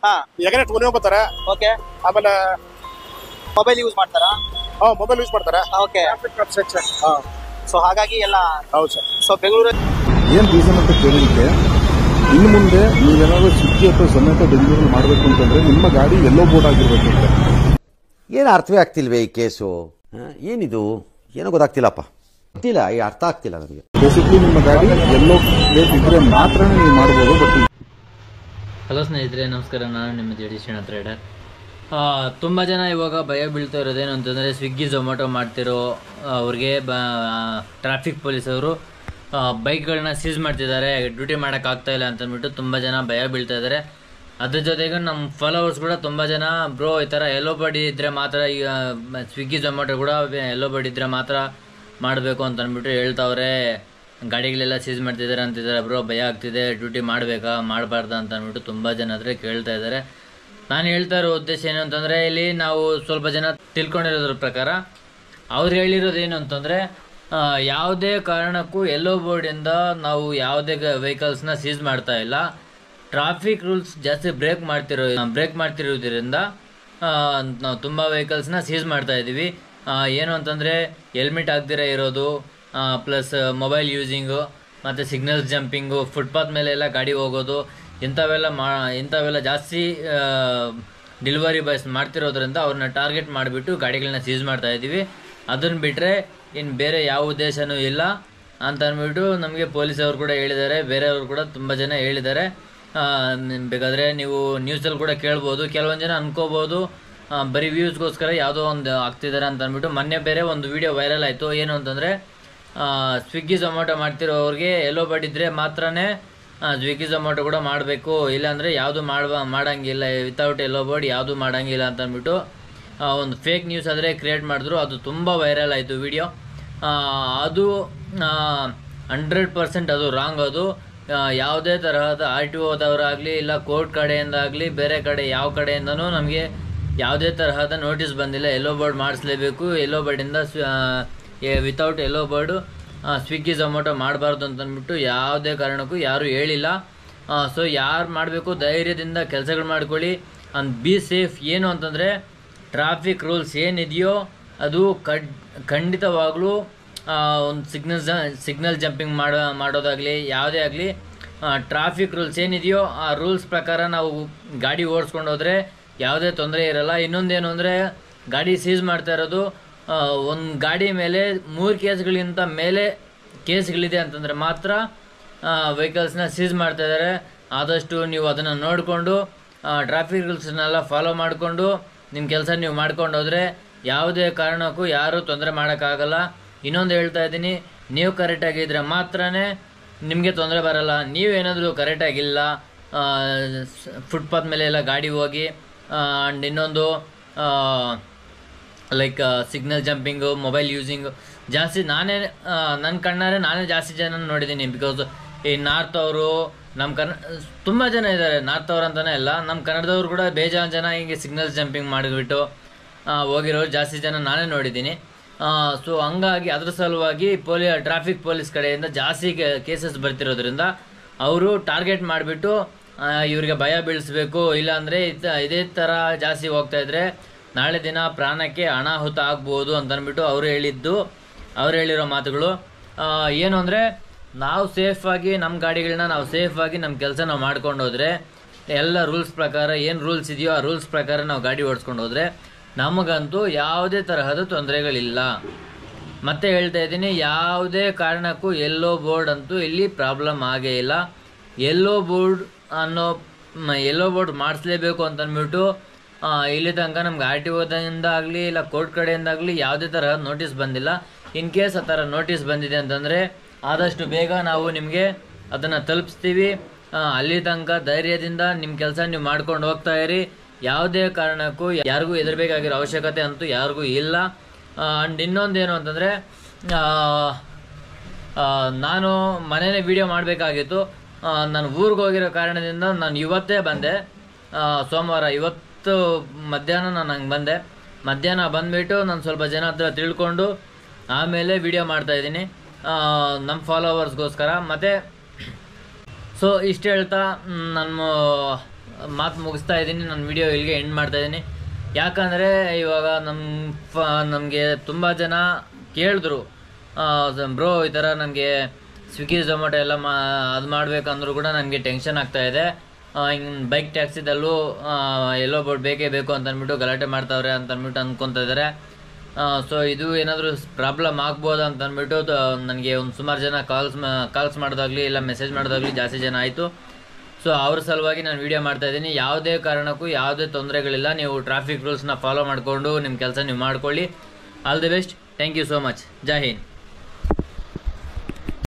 ಹಾ ಎಗನೆ ಟೂನೇ ಬರ್ತಾರೆ. ಓಕೆ. ಆಮೇಲೆ ಮೊಬೈಲ್ ಯೂಸ್ ಮಾಡ್ತಾರಾ? ಮೊಬೈಲ್ ಯೂಸ್ ಮಾಡ್ತಾರೆ. ಓಕೆ. ಸೊ ಹಾಗಾಗಿ ಎಲ್ಲ ಹೌದು ಸರ್. ಸೊ ಬೆಂಗಳೂರು ಏನ್ ರೀಸನ್ ಅಂತ ಕೇಳಲಿಕ್ಕೆ, ಇನ್ನು ಮುಂದೆ ನೀವೇನಾದ್ರೂ ಸ್ವಿಗ್ಗಿ ಅಥವಾ ಝೊಮ್ಯಾಟೊ ಬೆಂಗಳೂರಲ್ಲಿ ಮಾಡಬೇಕು ಅಂತಂದ್ರೆ ನಿಮ್ಮ ಗಾಡಿ ಎಲ್ಲೋ ಬೋರ್ಡ್ ಆಗಿರ್ಬೇಕು ಅಂತ. ಏನು ಅರ್ಥವೇ ಆಗ್ತಿಲ್ವೇ ಈ ಕೇಸು? ಏನಿದು ಏನೋ ಗೊತ್ತಾಗ್ತಿಲ್ಲಪ್ಪ, ಗೊತ್ತಿಲ್ಲ, ಈ ಅರ್ಥ ಆಗ್ತಿಲ್ಲ ನನಗೆ. ಬೇಸಿಕ್ಲಿ ನಿಮ್ಮ ಗಾಡಿ ಎಲ್ಲೋ ಪ್ಲೇಟ್ ಇದ್ರೆ ಮಾತ್ರ ನೀವು ಮಾಡ್ಬೋದು. ಬಟ್ ಹಲೋ ಸ್ನೇಹಿತರೆ, ನಮಸ್ಕಾರ. ನಾನು ನಿಮ್ಮ ಜಡಿಶ್ರೀನಾಥ್ ಟ್ರೇಡರ್. ತುಂಬ ಜನ ಇವಾಗ ಭಯ ಬೀಳ್ತಾ ಇರೋದೇನು ಅಂತಂದರೆ, ಸ್ವಿಗ್ಗಿ ಝೊಮ್ಯಾಟೊ ಮಾಡ್ತಿರೋ ಅವ್ರಿಗೆ ಟ್ರಾಫಿಕ್ ಪೊಲೀಸವರು ಬೈಕ್ಗಳನ್ನ ಸೀಸ್ ಮಾಡ್ತಿದ್ದಾರೆ, ಡ್ಯೂಟಿ ಮಾಡೋಕ್ಕಾಗ್ತಾಯಿಲ್ಲ ಅಂತಂದ್ಬಿಟ್ಟು ತುಂಬ ಜನ ಭಯ ಬೀಳ್ತಾ ಇದ್ದಾರೆ. ಅದ್ರ ಜೊತೆಗೆ ನಮ್ಮ ಫಾಲೋವರ್ಸ್ ಕೂಡ ತುಂಬ ಜನ, ಬ್ರೋ ಈ ಥರ ಎಲ್ಲೋ ಬಡಿ ಇದ್ದರೆ ಮಾತ್ರ, ಈಗ ಸ್ವಿಗ್ಗಿ ಝೊಮ್ಯಾಟೊ ಕೂಡ ಎಲ್ಲೋ ಬಡಿ ಇದ್ದರೆ ಮಾತ್ರ ಮಾಡಬೇಕು ಅಂತ ಅಂದ್ಬಿಟ್ಟು ಹೇಳ್ತಾವ್ರೆ, ಗಾಡಿಗಳೆಲ್ಲ ಸೀಸ್ ಮಾಡ್ತಿದ್ದಾರೆ ಅಂತಿದ್ದಾರೆ. ಬ್ರೋ ಭಯ ಆಗ್ತಿದೆ, ಡ್ಯೂಟಿ ಮಾಡಬೇಕಾ ಮಾಡಬಾರ್ದಾ ಅಂತ ಅಂದ್ಬಿಟ್ಟು ತುಂಬ ಜನ ಹತ್ರ ಕೇಳ್ತಾ ಇದ್ದಾರೆ. ನಾನು ಹೇಳ್ತಾ ಇರೋ ಉದ್ದೇಶ ಏನು ಅಂತಂದರೆ, ಇಲ್ಲಿ ನಾವು ಸ್ವಲ್ಪ ಜನ ತಿಳ್ಕೊಂಡಿರೋದ್ರ ಪ್ರಕಾರ ಅವ್ರು ಹೇಳಿರೋದೇನು ಅಂತಂದರೆ, ಯಾವುದೇ ಕಾರಣಕ್ಕೂ ಎಲ್ಲೋ ಬೋರ್ಡಿಂದ ನಾವು ಯಾವುದೇ ವೆಹಿಕಲ್ಸ್ನ ಸೀಸ್ ಮಾಡ್ತಾ ಇಲ್ಲ. ಟ್ರಾಫಿಕ್ ರೂಲ್ಸ್ ಜಾಸ್ತಿ ಬ್ರೇಕ್ ಮಾಡ್ತಿರೋದ್ರಿಂದ ನಾವು ತುಂಬ ವೆಹಿಕಲ್ಸ್ನ ಸೀಸ್ ಮಾಡ್ತಾ ಇದ್ದೀವಿ. ಏನು ಅಂತಂದರೆ, ಹೆಲ್ಮೆಟ್ ಹಾಕ್ದಿರ ಇರೋದು, ಪ್ಲಸ್ ಮೊಬೈಲ್ ಯೂಸಿಂಗು, ಮತ್ತು ಸಿಗ್ನಲ್ಸ್ ಜಂಪಿಂಗು, ಫುಟ್ಪಾತ್ ಮೇಲೆ ಎಲ್ಲ ಗಾಡಿ ಹೋಗೋದು, ಇಂಥವೆಲ್ಲ ಜಾಸ್ತಿ ಡೆಲಿವರಿ ಬಾಯ್ಸ್ ಮಾಡ್ತಿರೋದ್ರಿಂದ ಅವ್ರನ್ನ ಟಾರ್ಗೆಟ್ ಮಾಡಿಬಿಟ್ಟು ಗಾಡಿಗಳನ್ನ ಸೀಸ್ ಮಾಡ್ತಾ ಇದ್ದೀವಿ. ಅದನ್ನು ಬಿಟ್ಟರೆ ಇನ್ನು ಬೇರೆ ಯಾವ ಉದ್ದೇಶನೂ ಇಲ್ಲ ಅಂತ ಅಂದ್ಬಿಟ್ಟು ನಮಗೆ ಪೊಲೀಸವರು ಕೂಡ ಹೇಳಿದ್ದಾರೆ, ಬೇರೆಯವರು ಕೂಡ ತುಂಬ ಜನ ಹೇಳಿದ್ದಾರೆ. ಬೇಕಾದರೆ ನೀವು ನ್ಯೂಸಲ್ಲಿ ಕೂಡ ಕೇಳ್ಬೋದು. ಕೆಲವೊಂದು ಜನ ಅನ್ಕೋಬೋದು ಬರೀ ವ್ಯೂಸ್ಗೋಸ್ಕರ ಯಾವುದೋ ಒಂದು ಆಗ್ತಿದ್ದಾರೆ ಅಂತ ಅಂದ್ಬಿಟ್ಟು. ಮೊನ್ನೆ ಬೇರೆ ಒಂದು ವಿಡಿಯೋ ವೈರಲ್ ಆಯಿತು. ಏನು ಅಂತಂದರೆ, ಸ್ವಿಗ್ಗಿ ಝೊಮ್ಯಾಟೊ ಮಾಡ್ತಿರೋರಿಗೆ ಎಲ್ಲೋ ಬಡಿದ್ರೆ ಮಾತ್ರನೇ ಸ್ವಿಗ್ಗಿ ಝೊಮ್ಯಾಟೊ ಕೂಡ ಮಾಡಬೇಕು, ಇಲ್ಲಾಂದರೆ ಯಾವುದು ಮಾಡೋಂಗಿಲ್ಲ, ವಿತೌಟ್ ಎಲ್ಲೋ ಬೋರ್ಡ್ ಯಾವುದು ಮಾಡೋಂಗಿಲ್ಲ ಅಂತ ಅಂದ್ಬಿಟ್ಟು ಒಂದು ಫೇಕ್ ನ್ಯೂಸ್ ಆದರೆ ಕ್ರಿಯೇಟ್ ಮಾಡಿದ್ರು. ಅದು ತುಂಬ ವೈರಲ್ ಆಯಿತು ವಿಡಿಯೋ. ಅದು 100% ಅದು ರಾಂಗ್. ಅದು ಯಾವುದೇ ತರಹದ RTOದವರಾಗಲಿ ಇಲ್ಲ ಕೋರ್ಟ್ ಕಡೆಯಿಂದಾಗಲಿ ಬೇರೆ ಕಡೆ ಯಾವ ಕಡೆಯಿಂದನೂ ನಮಗೆ ಯಾವುದೇ ತರಹದ ನೋಟಿಸ್ ಬಂದಿಲ್ಲ. ಎಲ್ಲೋ ಬೋರ್ಡ್ ಮಾಡಿಸ್ಲೇಬೇಕು, ಎಲ್ಲೋ ಬೋರ್ಡಿಂದ ವಿತೌಟ್ ಎಲ್ಲೋ ಬೋರ್ಡು ಸ್ವಿಗ್ಗಿ ಝೊಮ್ಯಾಟೊ ಮಾಡಬಾರ್ದು ಅಂತಂದ್ಬಿಟ್ಟು ಯಾವುದೇ ಕಾರಣಕ್ಕೂ ಯಾರೂ ಹೇಳಿಲ್ಲ. ಸೊ ಯಾರು ಮಾಡಬೇಕು ಧೈರ್ಯದಿಂದ ಕೆಲಸಗಳು ಮಾಡ್ಕೊಳ್ಳಿ, ಅಂಡ್ ಬಿ ಸೇಫ್. ಏನು ಅಂತಂದರೆ, ಟ್ರಾಫಿಕ್ ರೂಲ್ಸ್ ಏನಿದೆಯೋ ಅದು ಖಂಡಿತವಾಗ್ಲೂ ಒಂದು ಸಿಗ್ನಲ್ ಜಂಪಿಂಗ್ ಮಾಡೋದಾಗಲಿ ಯಾವುದೇ ಆಗಲಿ, ಟ್ರಾಫಿಕ್ ರೂಲ್ಸ್ ಏನಿದೆಯೋ ಆ ರೂಲ್ಸ್ ಪ್ರಕಾರ ನಾವು ಗಾಡಿ ಓಡಿಸ್ಕೊಂಡು ಹೋದರೆ ಯಾವುದೇ ತೊಂದರೆ ಇರಲ್ಲ. ಇನ್ನೊಂದೇನು ಅಂದರೆ, ಗಾಡಿ ಸೀಸ್ ಮಾಡ್ತಾ ಇರೋದು ಒಂದು ಗಾಡಿ ಮೇಲೆ 3 ಕೇಸ್ಗಳಿಗಿಂತ ಮೇಲೆ ಕೇಸ್ಗಳಿದೆ ಅಂತಂದರೆ ಮಾತ್ರ ವೆಹಿಕಲ್ಸ್ನ ಸೀಸ್ ಮಾಡ್ತಾ ಇದ್ದಾರೆ. ಆದಷ್ಟು ನೀವು ಅದನ್ನು ನೋಡಿಕೊಂಡು ಟ್ರಾಫಿಕ್ ರೂಲ್ಸ್ನೆಲ್ಲ ಫಾಲೋ ಮಾಡಿಕೊಂಡು ನಿಮ್ಮ ಕೆಲಸ ನೀವು ಮಾಡ್ಕೊಂಡು ಹೋದರೆ ಯಾವುದೇ ಕಾರಣಕ್ಕೂ ಯಾರೂ ತೊಂದರೆ ಮಾಡೋಕ್ಕಾಗಲ್ಲ. ಇನ್ನೊಂದು ಹೇಳ್ತಾ ಇದ್ದೀನಿ, ನೀವು ಕರೆಕ್ಟಾಗಿದ್ದರೆ ಮಾತ್ರ ನಿಮಗೆ ತೊಂದರೆ ಬರಲ್ಲ. ನೀವೇನಾದರೂ ಕರೆಕ್ಟಾಗಿಲ್ಲ, ಫುಟ್ಪಾತ್ ಮೇಲೆ ಎಲ್ಲ ಗಾಡಿ ಹೋಗಿ, ಆ್ಯಂಡ್ ಇನ್ನೊಂದು ಲೈಕ್ ಸಿಗ್ನಲ್ ಜಂಪಿಂಗು, ಮೊಬೈಲ್ ಯೂಸಿಂಗು ಜಾಸ್ತಿ ನನ್ನ ಕಣ್ಣಾರೆ ನಾನೇ ಜಾಸ್ತಿ ಜನ ನೋಡಿದ್ದೀನಿ. ಬಿಕಾಸ್ ಈ ನಾರ್ತ್ ಅವರು ನಮ್ಮ ತುಂಬ ಜನ ಇದ್ದಾರೆ, ನಾರ್ತ್ ಅವ್ರು ಅಂತಲೇ ಇಲ್ಲ, ನಮ್ಮ ಕನ್ನಡದವ್ರು ಕೂಡ ಬೇಜಾನ್ ಜನ ಹಿಂಗೆ ಸಿಗ್ನಲ್ ಜಂಪಿಂಗ್ ಮಾಡಿಬಿಟ್ಟು ಹೋಗಿರೋರು ಜಾಸ್ತಿ ಜನ ನಾನೇ ನೋಡಿದ್ದೀನಿ. ಸೊ ಹಂಗಾಗಿ ಅದ್ರ ಸಲುವಾಗಿ ಟ್ರಾಫಿಕ್ ಪೊಲೀಸ್ ಕಡೆಯಿಂದ ಜಾಸ್ತಿ ಕೇಸಸ್ ಬರ್ತಿರೋದ್ರಿಂದ ಅವರು ಟಾರ್ಗೆಟ್ ಮಾಡಿಬಿಟ್ಟು ಇವ್ರಿಗೆ ಭಯ ಬೀಳಿಸ್ಬೇಕು, ಇಲ್ಲಾಂದರೆ ಇದೇ ಥರ ಜಾಸ್ತಿ ಹೋಗ್ತಾಯಿದ್ರೆ ನಾಳೆ ದಿನ ಪ್ರಾಣಕ್ಕೆ ಅನಾಹುತ ಆಗ್ಬೋದು ಅಂತ ಅಂದ್ಬಿಟ್ಟು ಅವ್ರು ಹೇಳಿರೋ ಮಾತುಗಳು. ಏನು ಅಂದರೆ, ನಾವು ಸೇಫಾಗಿ ನಮ್ಮ ಗಾಡಿಗಳನ್ನ ನಾವು ಸೇಫಾಗಿ ನಮ್ಮ ಕೆಲಸ ನಾವು ಮಾಡ್ಕೊಂಡು ಹೋದರೆ, ಎಲ್ಲ ರೂಲ್ಸ್ ಪ್ರಕಾರ ಏನು ರೂಲ್ಸ್ ಇದೆಯೋ ಆ ರೂಲ್ಸ್ ಪ್ರಕಾರ ನಾವು ಗಾಡಿ ಓಡಿಸ್ಕೊಂಡು ಹೋದರೆ ನಮಗಂತೂ ಯಾವುದೇ ತರಹದ ತೊಂದರೆಗಳಿಲ್ಲ. ಮತ್ತೆ ಹೇಳ್ತಾ ಇದ್ದೀನಿ, ಯಾವುದೇ ಕಾರಣಕ್ಕೂ ಎಲ್ಲೋ ಬೋರ್ಡ್ ಅಂತೂ ಇಲ್ಲಿ ಪ್ರಾಬ್ಲಮ್ ಆಗೇ ಇಲ್ಲ. ಎಲ್ಲೋ ಬೋರ್ಡ್ ಮಾಡಿಸ್ಲೇಬೇಕು ಅಂತಂದ್ಬಿಟ್ಟು ಇಲ್ಲಿ ತನಕ ನಮ್ಗೆ RTOದಿಂದ ಆಗಲಿ ಇಲ್ಲ ಕೋರ್ಟ್ ಕಡೆಯಿಂದಾಗಲಿ ಯಾವುದೇ ತರಹ ನೋಟಿಸ್ ಬಂದಿಲ್ಲ. ಇನ್ ಕೇಸ್ ಆ ಥರ ನೋಟಿಸ್ ಬಂದಿದೆ ಅಂತಂದರೆ ಆದಷ್ಟು ಬೇಗ ನಾವು ನಿಮಗೆ ಅದನ್ನು ತಲುಪಿಸ್ತೀವಿ. ಅಲ್ಲಿ ತನಕ ಧೈರ್ಯದಿಂದ ನಿಮ್ಮ ಕೆಲಸ ನೀವು ಮಾಡ್ಕೊಂಡು ಹೋಗ್ತಾ ಇರಿ. ಯಾವುದೇ ಕಾರಣಕ್ಕೂ ಯಾರಿಗೂ ಹೆದರಬೇಕಾಗಿರೋ ಅವಶ್ಯಕತೆ ಅಂತೂ ಯಾರಿಗೂ ಇಲ್ಲ. ಆ್ಯಂಡ್ ಇನ್ನೊಂದೇನು ಅಂತಂದರೆ, ನಾನು ಮನೇಲಿ ವಿಡಿಯೋ ಮಾಡಬೇಕಾಗಿತ್ತು. ನಾನು ಊರಿಗೆ ಹೋಗಿರೋ ಕಾರಣದಿಂದ ನಾನು ಇವತ್ತೇ ಬಂದೆ, ಸೋಮವಾರ. ಇವತ್ತು ಮಧ್ಯಾಹ್ನ ನಾನು ಹಂಗೆ ಬಂದೆ. ಮಧ್ಯಾಹ್ನ ಬಂದುಬಿಟ್ಟು ನಾನು ಸ್ವಲ್ಪ ಜನ ಹತ್ರ ತಿಳ್ಕೊಂಡು ಆಮೇಲೆ ವಿಡಿಯೋ ಮಾಡ್ತಾಯಿದ್ದೀನಿ ನಮ್ಮ ಫಾಲೋವರ್ಸ್ಗೋಸ್ಕರ. ಮತ್ತು ಸೊ ಇಷ್ಟು ಹೇಳ್ತಾ ಮಾತು ಮುಗಿಸ್ತಾ ಇದ್ದೀನಿ. ನನ್ನ ವಿಡಿಯೋ ಇಲ್ಲಿಗೆ ಎಂಡ್ ಮಾಡ್ತಾ ಇದ್ದೀನಿ. ಯಾಕಂದರೆ ಇವಾಗ ನಮಗೆ ತುಂಬ ಜನ ಕೇಳಿದ್ರು, ಬ್ರೋ ಈ ಥರ ನನಗೆ ಸ್ವಿಗ್ಗಿ ಝೊಮ್ಯಾಟೊ ಎಲ್ಲ ಅದು ಮಾಡಬೇಕಂದ್ರೂ ಕೂಡ ನನಗೆ ಟೆನ್ಷನ್ ಆಗ್ತಾಯಿದೆ. ಹಿಂಗೆ ಬೈಕ್ ಟ್ಯಾಕ್ಸಿದಲ್ಲೂ ಎಲ್ಲೋ ಬೋರ್ಡ್ ಬೇಕೇ ಬೇಕು ಅಂತ ಅಂದ್ಬಿಟ್ಟು ಗಲಾಟೆ ಮಾಡ್ತಾವ್ರೆ ಅಂತ ಅಂದ್ಬಿಟ್ಟು ಅಂದ್ಕೊತಾ ಇದ್ದಾರೆ. ಸೊ ಇದು ಏನಾದರೂ ಪ್ರಾಬ್ಲಮ್ ಆಗ್ಬೋದು ಅಂತ ಅಂದ್ಬಿಟ್ಟು ನನಗೆ ಒಂದು ಸುಮಾರು ಜನ ಕಾಲ್ಸ್ ಮಾಡೋದಾಗಲಿ ಇಲ್ಲ ಮೆಸೇಜ್ ಮಾಡೋದಾಗಲಿ ಜಾಸ್ತಿ ಜನ ಆಯಿತು. ಸೊ ಅವ್ರ ಸಲುವಾಗಿ ನಾನು ವೀಡಿಯೋ ಮಾಡ್ತಾಯಿದ್ದೀನಿ. ಯಾವುದೇ ಕಾರಣಕ್ಕೂ ಯಾವುದೇ ತೊಂದರೆಗಳಿಲ್ಲ. ನೀವು ಟ್ರಾಫಿಕ್ ರೂಲ್ಸ್ನ ಫಾಲೋ ಮಾಡಿಕೊಂಡು ನಿಮ್ಮ ಕೆಲಸ ನೀವು ಮಾಡ್ಕೊಳ್ಳಿ. All the best. Thank you so much. ಜೈ ಹಿಂದ್.